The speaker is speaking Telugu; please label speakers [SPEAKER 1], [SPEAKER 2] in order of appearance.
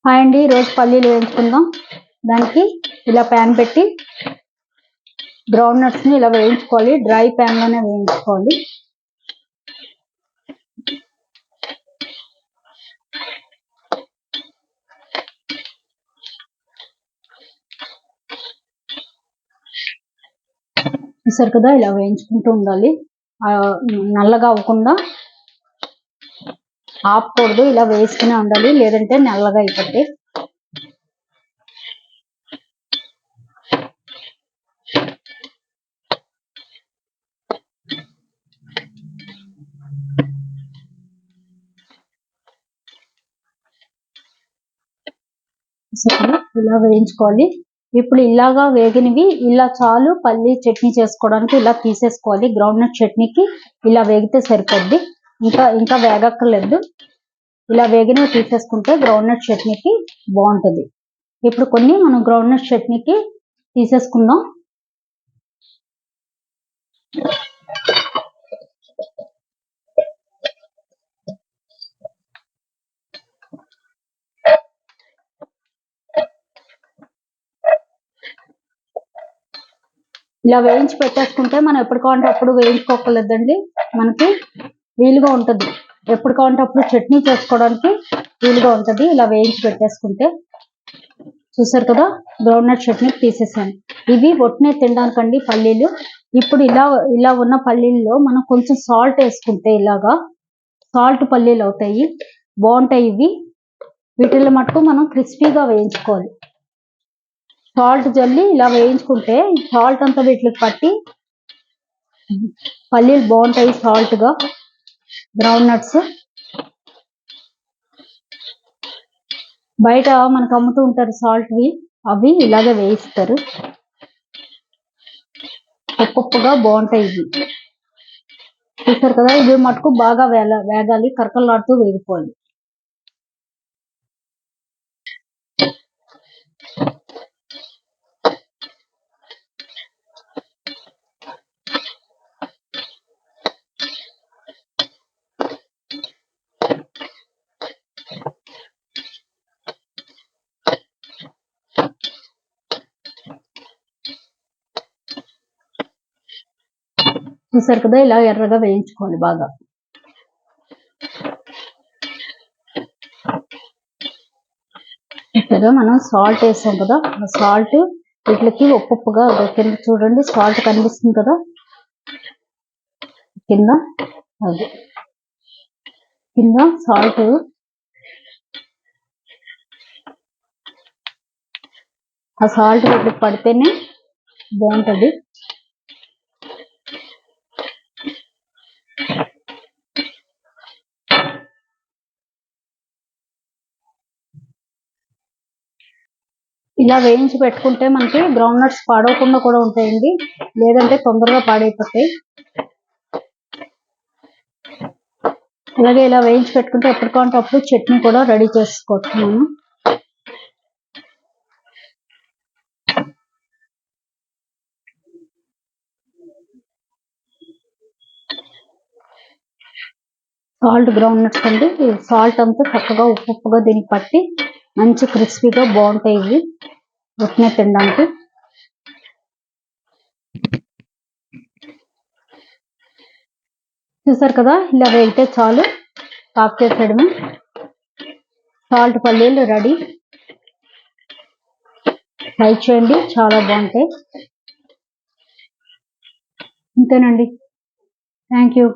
[SPEAKER 1] హాయ్ అండి, రోజు పల్లీలు వేయించుకుందాం. దానికి ఇలా ప్యాన్ పెట్టి గ్రౌండ్ నట్స్ని ఇలా వేయించుకోవాలి. డ్రై ప్యాన్లోనే వేయించుకోవాలి. చూసారు కదా, ఇలా వేయించుకుంటూ ఉండాలి. నల్లగా అవ్వకుండా ఆపకూడదు, ఇలా వేసుకునే ఉండాలి, లేదంటే నల్లగా అయిపోతాయి. ఇలా వేయించుకోవాలి. ఇప్పుడు ఇలాగా వేగినవి ఇలా చాలు పల్లి చట్నీ చేసుకోవడానికి. ఇలా తీసేసుకోవాలి. గ్రౌండ్ నట్ చట్నీకి ఇలా వేగితే సరిపోద్ది, ఇంకా వేగక్కర్లేదు. ఇలా వేగినవి తీసేసుకుంటే గ్రౌండ్ నట్ చట్నీకి బాగుంటుంది. ఇప్పుడు కొన్ని మనం గ్రౌండ్ నట్ చట్నీకి తీసేసుకుందాం. ఇలా వేయించి పెట్టేసుకుంటే మనం ఎప్పుడు కావాలంటే అప్పుడు వేయించుకోకలేదండి. మనకి వీలుగా ఉంటుంది. ఎప్పుడు కావాలంటే అప్పుడు చట్నీ చేసుకోవడానికి వీలుగా ఉంటుంది ఇలా వేయించి పెట్టేసుకుంటే. చూసారు కదా, గ్రౌండ్ నట్ చట్నీ తీసేసాను. ఇవి ఒట్టినే తినడానికండి పల్లీలు. ఇప్పుడు ఇలా ఉన్న పల్లీల్లో మనం కొంచెం సాల్ట్ వేసుకుంటే ఇలాగా సాల్ట్ పల్లీలు అవుతాయి, బాగుంటాయి ఇవి. వీటిల్లో మటుకు మనం క్రిస్పీగా వేయించుకోవాలి. సాల్ట్ జల్లి ఇలా వేయించుకుంటే సాల్ట్ అంతా వీటికి పట్టి పల్లీలు బాగుంటాయి సాల్ట్గా. గ్రౌండ్ నట్స్ బయట మనకు అమ్ముతూ ఉంటారు సాల్ట్వి, అవి ఇలాగే వేయిస్తారు. ఉప్పుగా బాగుంటాయి ఇవి. చూసారు కదా, ఇవి మటుకు బాగా వేగాలి, కరకలాడుతూ వేగిపోవాలి. చూసారు కదా, ఇలా ఎర్రగా వేయించుకోవాలి బాగా. ఇక్కడ మనం సాల్ట్ వేసాం కదా, ఆ సాల్ట్ వీటికి ఉప్పుగా కింద చూడండి, సాల్ట్ కనిపిస్తుంది కదా కింద, అది కింద సాల్ట్. ఆ సాల్ట్ వీటికి పడితేనే బాగుంటుంది. ఇలా వేయించి పెట్టుకుంటే మనకి గ్రౌండ్ నట్స్ పాడవకుండా కూడా ఉంటాయండి, లేదంటే తొందరగా పాడైపోతాయి. అలాగే ఇలా వేయించి పెట్టుకుంటే ఎప్పుడు కావాలంటే అప్పుడు చట్నీ కూడా రెడీ చేసుకోవచ్చు మనం. సాల్ట్ గ్రౌండ్ నట్స్ అండి, సాల్ట్ అంతా చక్కగా ఉప్పుగా దీనికి పట్టి మంచి క్రిస్పీగా బాగుంటాయి ఇవి ఉట్నే తినడానికి. చూసారు కదా, ఇలా వేగితే చాలు, ఆఫ్ చేసేయడమే. సాల్ట్ పల్లీలు రెడీ. ట్రై చేయండి, చాలా బాగుంటాయి. ఇంతేనండి, థ్యాంక్ యూ.